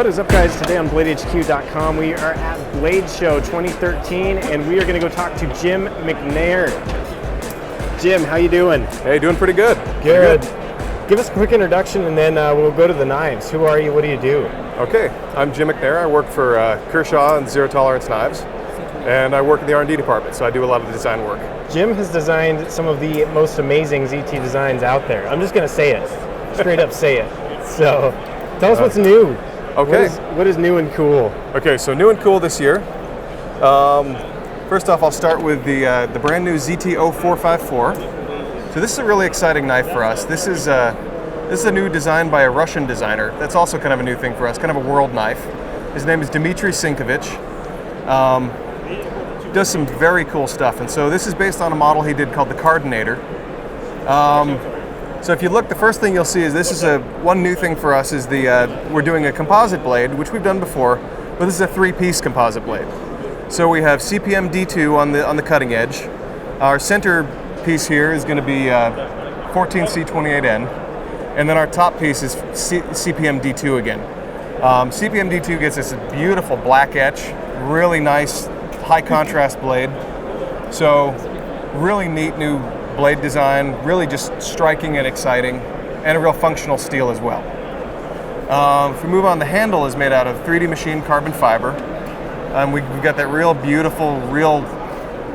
What is up, guys? Today on BladeHQ.com, we are at Blade Show 2013, and we are going to go talk to Jim McNair. Jim, how you doing? Hey, doing pretty good. Good. Give us a quick introduction, and then we'll go to the knives. Who are you? What do you do? Okay, I'm Jim McNair. I work for Kershaw and Zero Tolerance Knives, and I work in the R&D department, so I do a lot of the design work. Jim has designed some of the most amazing ZT designs out there. I'm just going to say it. Straight up say it. So, tell us what's new. Okay. What is new and cool? Okay, so new and cool this year. First off, I'll start with the brand new ZT-0454. So this is a really exciting knife for us. This is a new design by a Russian designer. That's also kind of a new thing for us, kind of a world knife. His name is Dmitry Sinkovich. Does some very cool stuff, and so this is based on a model he did called the Cardinator. So if you look, the first thing you'll see is this is one new thing for us is we're doing a composite blade, which we've done before, but this is a three-piece composite blade. So we have CPM D2 on the cutting edge. Our center piece here is going to be 14C28N, and then our top piece is CPM D2 again. CPM D2 gets us a beautiful black etch, really nice high contrast blade. So really neat new blade design, really just striking and exciting, and a real functional steel as well. If we move on, the handle is made out of 3D machined carbon fiber. We've got that real beautiful, real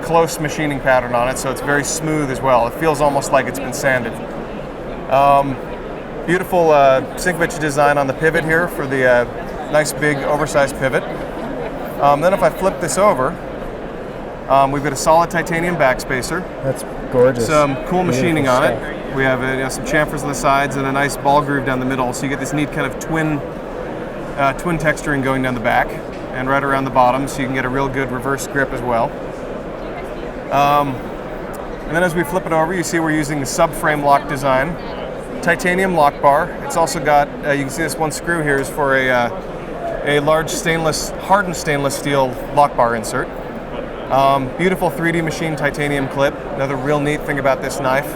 close machining pattern on it, so it's very smooth as well. It feels almost like it's been sanded. Beautiful Sinkovich design on the pivot here for the nice big oversized pivot. Then if I flip this over, we've got a solid titanium backspacer. That's gorgeous. Some cool machining on it. We have some chamfers on the sides and a nice ball groove down the middle, so you get this neat kind of twin texturing going down the back and right around the bottom, so you can get a real good reverse grip as well. And then as we flip it over, you see we're using the subframe lock design. Titanium lock bar. It's also got, you can see this one screw here is for a large hardened stainless steel lock bar insert. Beautiful 3D machined titanium clip. Another real neat thing about this knife.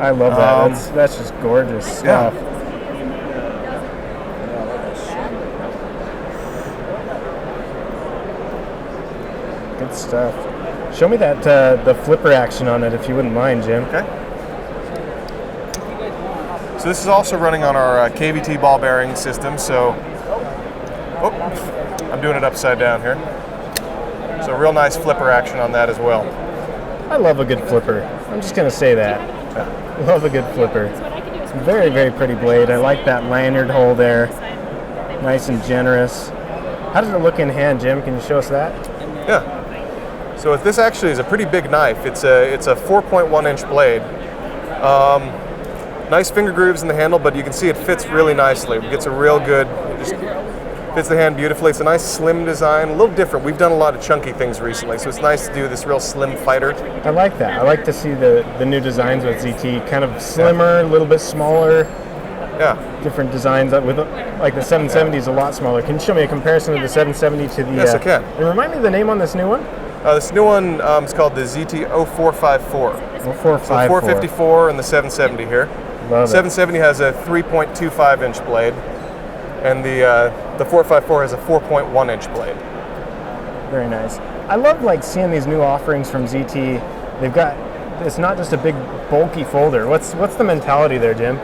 I love that. That's just gorgeous stuff. Yeah. Good stuff. Show me that the flipper action on it, if you wouldn't mind, Jim. Okay. So this is also running on our KVT ball bearing system. So, I'm doing it upside down here. So real nice flipper action on that as well. I love a good flipper. I'm just going to say that. I love a good flipper. It's a very, very pretty blade. I like that lanyard hole there. Nice and generous. How does it look in hand, Jim? Can you show us that? Yeah. So this actually is a pretty big knife. It's a 4.1 inch blade. Nice finger grooves in the handle, but you can see it fits really nicely. It gets a real good, just fits the hand beautifully. It's a nice slim design, a little different. We've done a lot of chunky things recently, so it's nice to do this real slim fighter. I like that. I like to see the new designs with ZT, kind of slimmer, a little bit smaller. Yeah. Different designs with like the 770 is a lot smaller. Can you show me a comparison of the 770 to the? Yes, I can. And remind me the name on this new one. This new one is called the ZT-0454. 0454. So 454 and the 770 here. Love 770 has a 3.25 inch blade, and the 454 has a 4.1 inch blade. Very nice. I love like seeing these new offerings from ZT. They've got, it's not just a big bulky folder. What's the mentality there, Jim?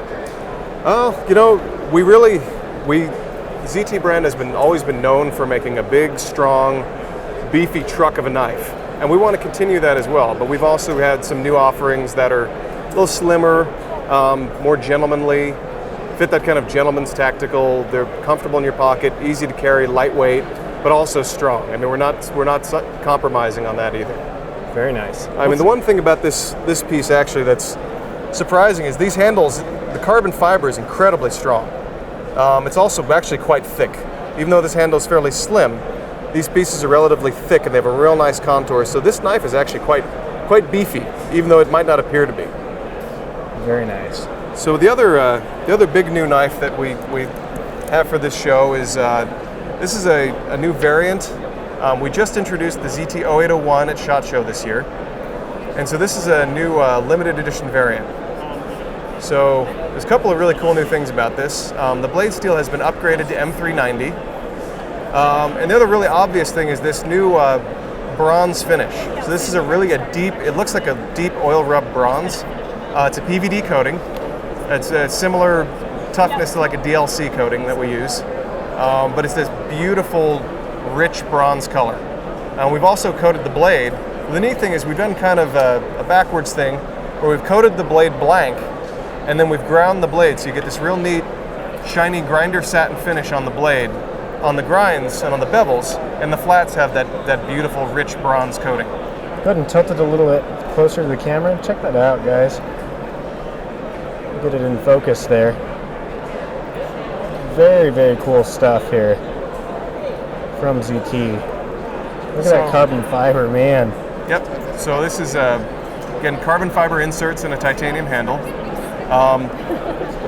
Oh, ZT brand has always been known for making a big, strong, beefy truck of a knife, and we want to continue that as well. But we've also had some new offerings that are a little slimmer, more gentlemanly, fit that kind of gentleman's tactical. They're comfortable in your pocket, easy to carry, lightweight, but also strong. I mean, we're not compromising on that either. Very nice. I mean, the one thing about this piece actually that's surprising is these handles. The carbon fiber is incredibly strong. It's also actually quite thick. Even though this handle is fairly slim, these pieces are relatively thick and they have a real nice contour. So this knife is actually quite beefy, even though it might not appear to be. Very nice. So the other big new knife that we have for this show is this is a new variant. We just introduced the ZT-0801 at SHOT Show this year, and so this is a new limited edition variant. So There's a couple of really cool new things about this. The blade steel has been upgraded to M390. And the other really obvious thing is this new bronze finish. So this is a deep, it looks like a deep oil rub bronze. It's a PVD coating. It's a similar toughness to like a DLC coating that we use. But it's this beautiful, rich bronze color. We've also coated the blade. The neat thing is we've done kind of a backwards thing where we've coated the blade blank and then we've ground the blade, so you get this real neat, shiny grinder satin finish on the blade, on the grinds and on the bevels, and the flats have that beautiful, rich bronze coating. Go ahead and tilt it a little bit closer to the camera. Check that out, guys. Get it in focus there. Very, very cool stuff here from ZT. Look at that carbon fiber, man. Yep. So this is, again, carbon fiber inserts and a titanium handle.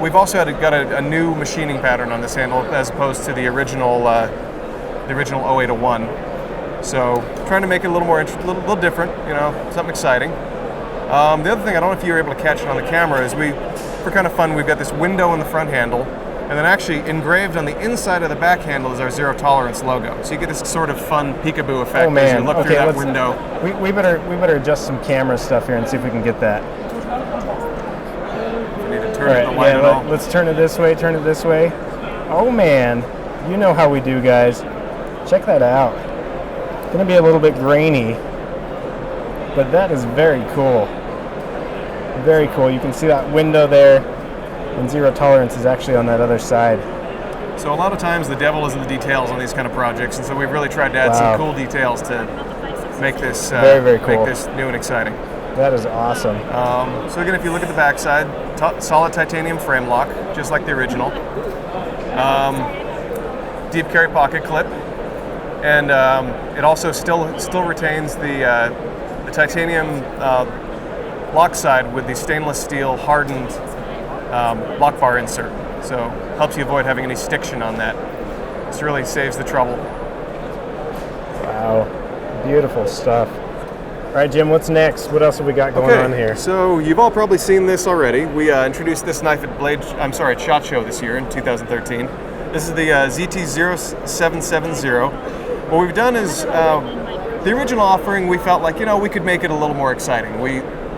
We've also got a new machining pattern on this handle as opposed to the original 0801. So trying to make it a little more little different, something exciting. The other thing, I don't know if you were able to catch it on the camera, is for kind of fun, we've got this window in the front handle, and then actually engraved on the inside of the back handle is our zero tolerance logo. So you get this sort of fun peekaboo effect as you look through that window. We better adjust some camera stuff here and see if we can get that. Let's turn it this way, Oh man, you know how we do, guys. Check that out. It's gonna be a little bit grainy, but that is very cool. Very cool. You can see that window there, and zero tolerance is actually on that other side. So a lot of times the devil is in the details on these kind of projects, and so we've really tried to add some cool details to make this very cool. Make this new and exciting. That is awesome. So again, if you look at the backside, solid titanium frame lock, just like the original. Deep carry pocket clip, and it also still retains the titanium lock side with the stainless steel hardened lock bar insert. So helps you avoid having any stiction on that. This really saves the trouble. Wow, beautiful stuff. All right, Jim, what's next? What else have we got going on here? So you've all probably seen this already. We introduced this knife at SHOT Show this year in 2013. This is the ZT0770. What we've done is, the original offering, we felt like, we could make it a little more exciting.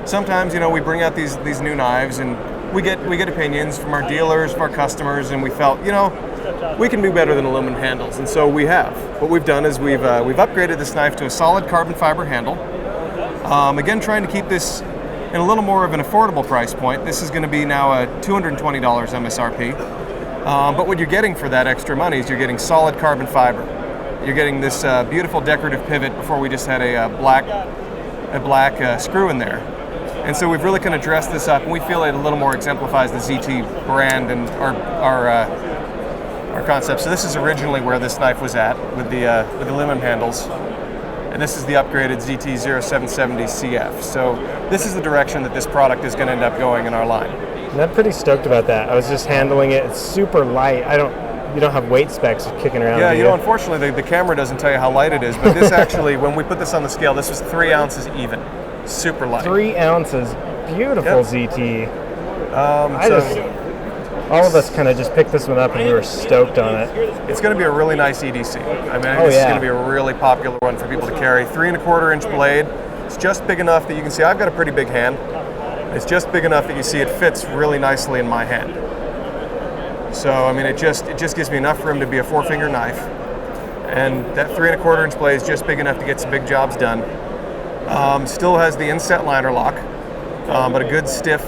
Sometimes, we bring out these new knives and we get opinions from our dealers, from our customers, and we felt, we can do better than aluminum handles, and so we have. What we've done is we've upgraded this knife to a solid carbon fiber handle. Again, trying to keep this in a little more of an affordable price point. This is going to be now a $220 MSRP. But what you're getting for that extra money is you're getting solid carbon fiber. You're getting this beautiful decorative pivot. Before we just had a black screw in there. And so we've really kind of dressed this up, and we feel it a little more exemplifies the ZT brand and our concept. So this is originally where this knife was at with the aluminum handles. And this is the upgraded ZT0770CF. So this is the direction that this product is going to end up going in our line. I'm pretty stoked about that. I was just handling it. It's super light. You don't have weight specs kicking around. Yeah, unfortunately the camera doesn't tell you how light it is, but this actually, when we put this on the scale, this was 3 ounces even. Super light. 3 ounces. Beautiful, yep. ZT. All of us kind of just picked this one up and we were stoked on it. It's going to be a really nice EDC. I mean, this is going to be a really popular one for people to carry. 3 1/4 inch blade. It's just big enough that you can see, I've got a pretty big hand. It's just big enough that you see it fits really nicely in my hand. So, I mean, it just gives me enough room to be a 4-finger knife. And that 3 1/4 inch blade is just big enough to get some big jobs done. Still has the inset liner lock, but a good stiff,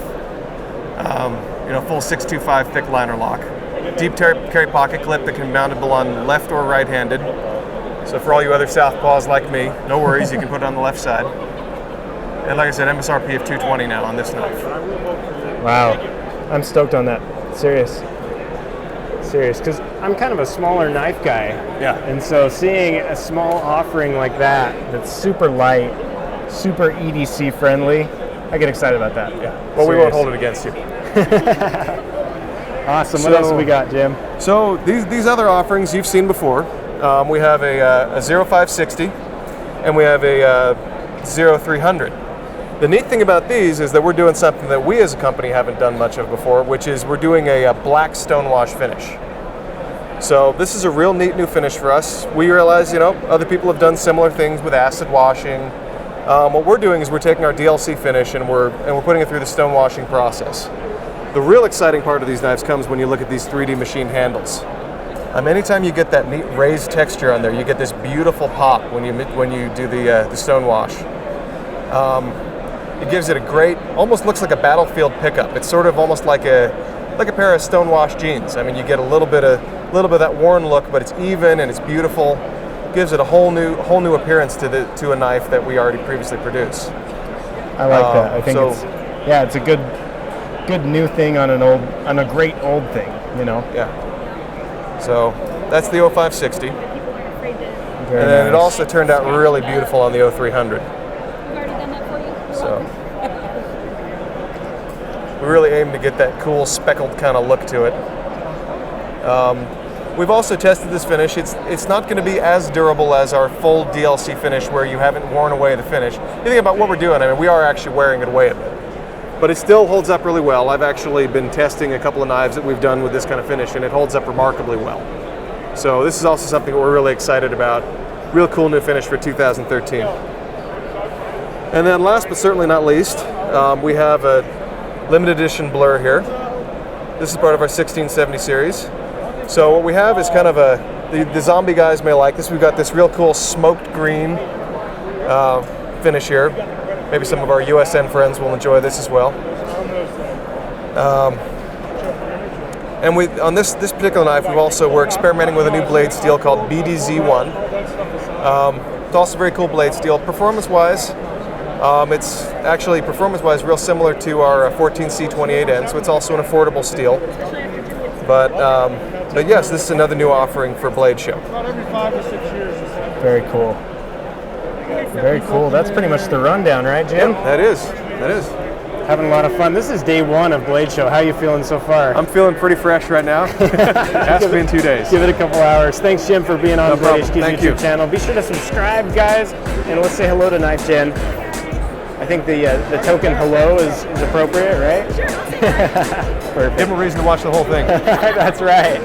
full 625 thick liner lock. Deep carry pocket clip that can be mountable on left or right-handed. So for all you other southpaws like me, no worries, you can put it on the left side. And like I said, MSRP of $220 now on this knife. Wow, I'm stoked on that. Serious, because I'm kind of a smaller knife guy. Yeah. And so seeing a small offering like that's super light, super EDC friendly, I get excited about that. Yeah. Well, we won't hold it against you. Awesome. What else have we got, Jim? So these other offerings you've seen before. We have a 0560 and we have a 0300. The neat thing about these is that we're doing something that we as a company haven't done much of before, which is we're doing a black stonewash finish. So this is a real neat new finish for us. We realize, other people have done similar things with acid washing. What we're doing is we're taking our DLC finish and we're putting it through the stone washing process. The real exciting part of these knives comes when you look at these 3D machine handles. Anytime you get that neat raised texture on there, you get this beautiful pop when you do the stone wash. It gives it a great, almost looks like a battlefield pickup. It's sort of almost like a pair of stone wash jeans. You get a little bit of that worn look, but it's even and it's beautiful. Gives it a whole new appearance to a knife that we already previously produced. I like that. I think it's a good new thing on a great old thing, Yeah. So that's the 0560. Very and then it nice. also turned out really beautiful on the 0300. So we really aim to get that cool speckled kind of look to it. We've also tested this finish. It's not going to be as durable as our full DLC finish where you haven't worn away the finish. You think about what we're doing, we are actually wearing it away a bit. But it still holds up really well. I've actually been testing a couple of knives that we've done with this kind of finish, and it holds up remarkably well. So this is also something that we're really excited about. Real cool new finish for 2013. And then last but certainly not least, we have a limited edition blur here. This is part of our 1670 series. So what we have is kind of the zombie guys may like this. We've got this real cool smoked green finish here. Maybe some of our USN friends will enjoy this as well. And on this particular knife, we're experimenting with a new blade steel called BDZ1. It's also very cool blade steel. Performance-wise, it's actually real similar to our 14C28N, so it's also an affordable steel. But yes, this is another new offering for Blade Show. Very cool. Very cool. That's pretty much the rundown, right, Jim? Yep, that is. Having a lot of fun. This is day one of Blade Show. How are you feeling so far? I'm feeling pretty fresh right now. Has been 2 days. Give it a couple hours. Thanks, Jim, for being on the Blade HQ's YouTube channel. Be sure to subscribe, guys, and let's say hello to Knife Jen. I think the token hello is appropriate, right? Sure. Perfect. Give him a reason to watch the whole thing. That's right.